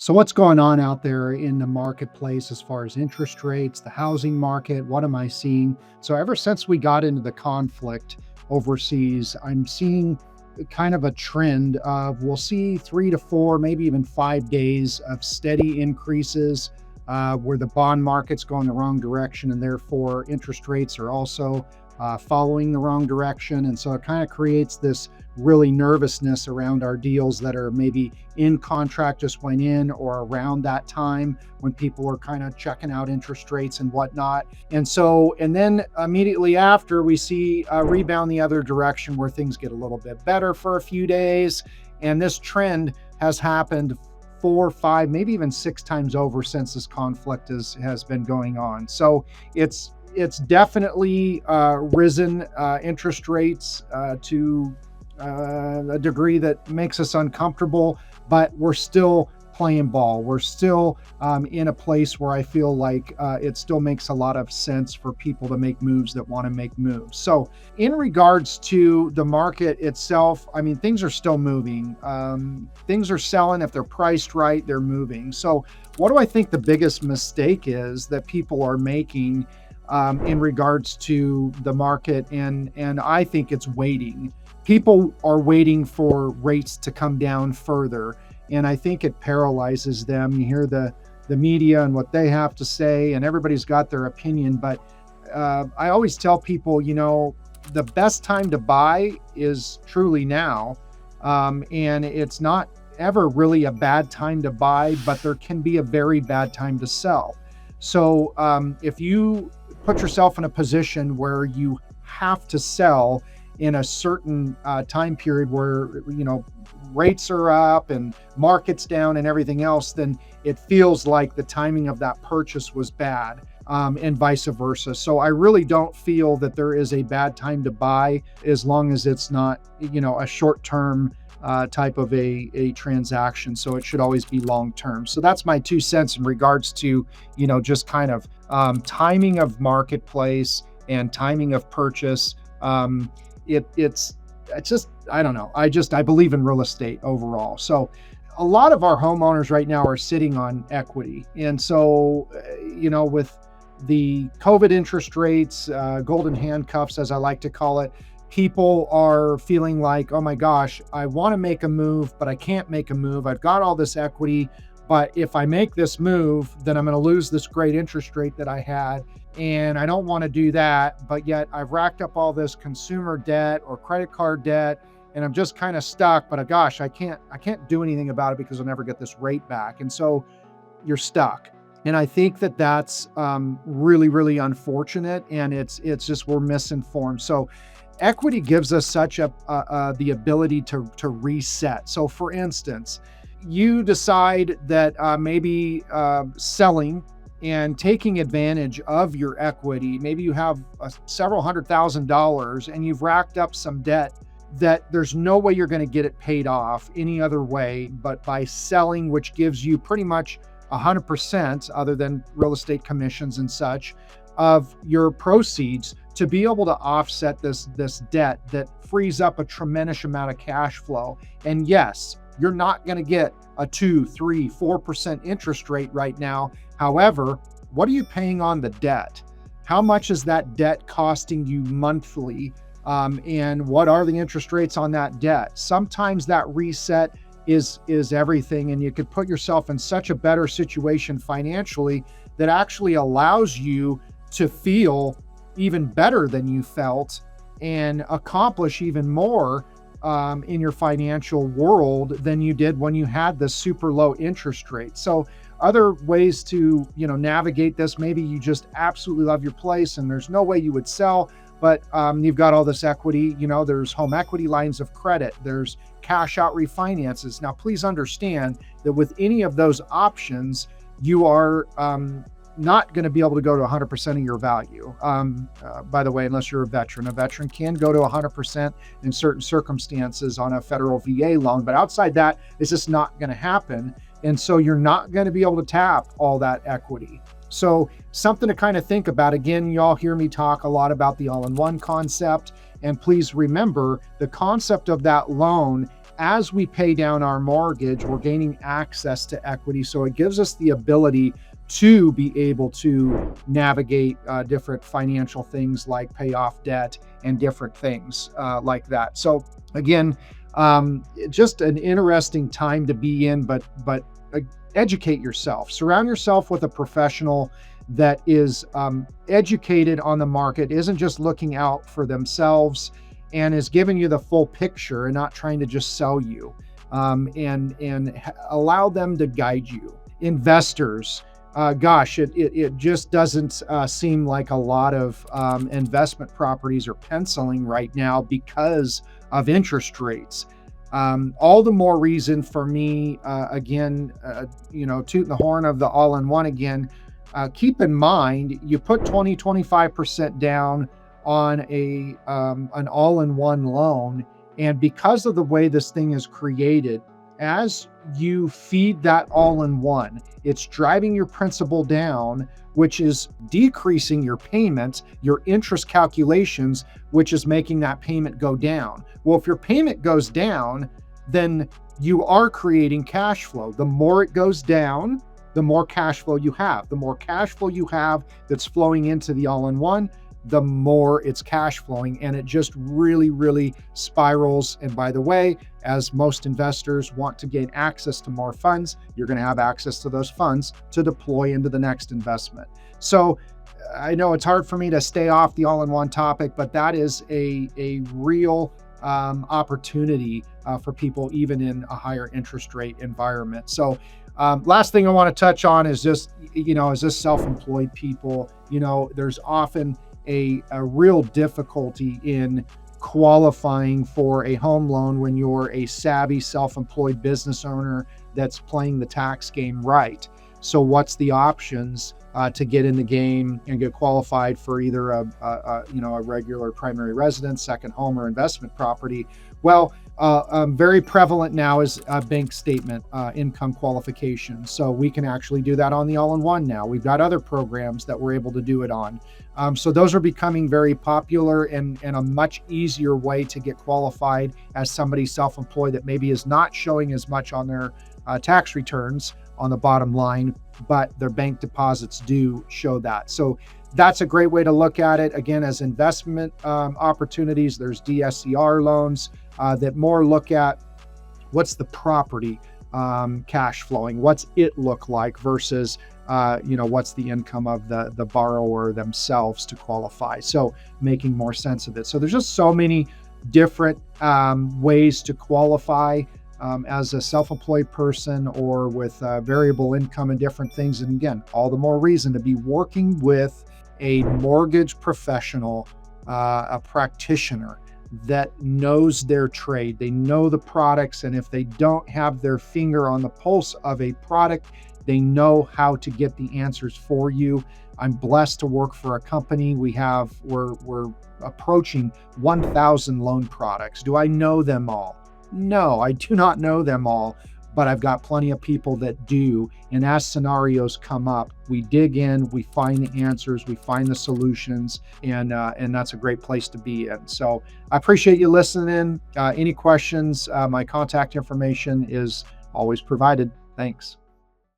So, what's going on out there in the marketplace as far as interest rates, the housing market? What am I seeing? So, ever since we got into the conflict overseas, I'm seeing kind of a trend of we'll see 3 to 4, maybe even 5 days of steady increases where the bond market's going the wrong direction, and therefore interest rates are also following the wrong direction. And so it kind of creates this really nervousness around our deals that are maybe in contract, just went in, or around that time when people are kind of checking out interest rates and whatnot. And then immediately after, we see a rebound the other direction where things get a little bit better for a few days. And this trend has happened 4, 5, maybe even 6 times over since this conflict has been going on. So it's definitely risen interest rates to a degree that makes us uncomfortable, but we're still playing ball. We're still in a place where I feel like it still makes a lot of sense for people to make moves that want to make moves. So, in regards to the market itself, I mean, things are still moving. Things are selling. If they're priced right, they're moving. So, what do I think the biggest mistake is that people are making in regards to the market? And I think it's waiting. People are waiting for rates to come down further, and I think it paralyzes them. You hear the media and what they have to say, and everybody's got their opinion. But I always tell people, the best time to buy is truly now, and it's not ever really a bad time to buy, but there can be a very bad time to sell. So if you put yourself in a position where you have to sell in a certain time period where rates are up and markets down and everything else, then it feels like the timing of that purchase was bad, and vice versa. So I really don't feel that there is a bad time to buy as long as it's not a short-term type of a transaction. So it should always be long-term. So that's my 2 cents in regards to just kind of timing of marketplace and timing of purchase. It's just, I don't know. I believe in real estate overall. So a lot of our homeowners right now are sitting on equity. And so, with the COVID interest rates, golden handcuffs, as I like to call it, people are feeling like, oh my gosh, I want to make a move, but I can't make a move. I've got all this equity, but if I make this move, then I'm going to lose this great interest rate that I had. And I don't want to do that, but yet I've racked up all this consumer debt or credit card debt, and I'm just kind of stuck. But gosh, I can't do anything about it because I'll never get this rate back. And so you're stuck. And I think that that's really, really unfortunate. And it's just, we're misinformed. So equity gives us such the ability to reset. So for instance, you decide that maybe selling and taking advantage of your equity. Maybe you have several $100,000 and you've racked up some debt that there's no way you're going to get it paid off any other way but by selling, which gives you pretty much 100%, other than real estate commissions and such, of your proceeds to be able to offset this debt that frees up a tremendous amount of cash flow. And yes, you're not going to get a 2, 3, 4% interest rate right now. However, what are you paying on the debt? How much is that debt costing you monthly? And what are the interest rates on that debt? Sometimes that reset is everything, and you could put yourself in such a better situation financially that actually allows you to feel even better than you felt and accomplish even more in your financial world than you did when you had the super low interest rate. So other ways to navigate this, maybe you just absolutely love your place and there's no way you would sell, but you've got all this equity. There's home equity lines of credit, there's cash out refinances. Now please understand that with any of those options, you are not going to be able to go to 100% of your value. By the way, unless you're a veteran can go to 100% in certain circumstances on a federal VA loan, but outside that, it's just not going to happen. And so you're not going to be able to tap all that equity. So something to kind of think about. Again, y'all hear me talk a lot about the all-in-one concept. And please remember, the concept of that loan as we pay down our mortgage, we're gaining access to equity. So it gives us the ability to be able to navigate different financial things like pay off debt and different things like that. So again, just an interesting time to be in, but educate yourself. Surround yourself with a professional that is educated on the market, isn't just looking out for themselves, and is giving you the full picture and not trying to just sell you. And allow them to guide you. Investors, gosh, it just doesn't seem like a lot of investment properties are penciling right now because of interest rates. All the more reason for me, again, tooting the horn of the all-in-one again. Keep in mind, you put 20-25% down on an all-in-one loan, and because of the way this thing is created, as you feed that all-in-one, it's driving your principal down, which is decreasing your payments, your interest calculations, which is making that payment go down. Well, if your payment goes down, then you are creating cash flow. The more it goes down, the more cash flow you have. The more cash flow you have that's flowing into the all-in-one, the more it's cash flowing, and it just really, really spirals. And by the way, as most investors want to gain access to more funds, you're going to have access to those funds to deploy into the next investment. So I know it's hard for me to stay off the all-in-one topic, but that is a real opportunity for people, even in a higher interest rate environment. So last thing I want to touch on is just, is this self-employed people, there's often a real difficulty in qualifying for a home loan when you're a savvy self-employed business owner that's playing the tax game right. So what's the options to get in the game and get qualified for either a regular primary residence, second home, or investment property? Well, very prevalent now is a bank statement income qualification. So we can actually do that on the all-in-one now. We've got other programs that we're able to do it on. So those are becoming very popular and a much easier way to get qualified as somebody self-employed that maybe is not showing as much on their tax returns on the bottom line, but their bank deposits do show that. So that's a great way to look at it. Again, as investment opportunities, there's DSCR loans that more look at what's the property cash flowing, what's it look like versus what's the income of the borrower themselves to qualify. So making more sense of it. So there's just so many different ways to qualify as a self-employed person or with variable income and different things. And again, all the more reason to be working with a mortgage professional, a practitioner that knows their trade. They know the products, and if they don't have their finger on the pulse of a product, they know how to get the answers for you. I'm blessed to work for a company. We're approaching 1,000 loan products. Do I know them all? No, I do not know them all, but I've got plenty of people that do. And as scenarios come up, we dig in, we find the answers, we find the solutions, and that's a great place to be in. So I appreciate you listening. Any questions, my contact information is always provided. Thanks.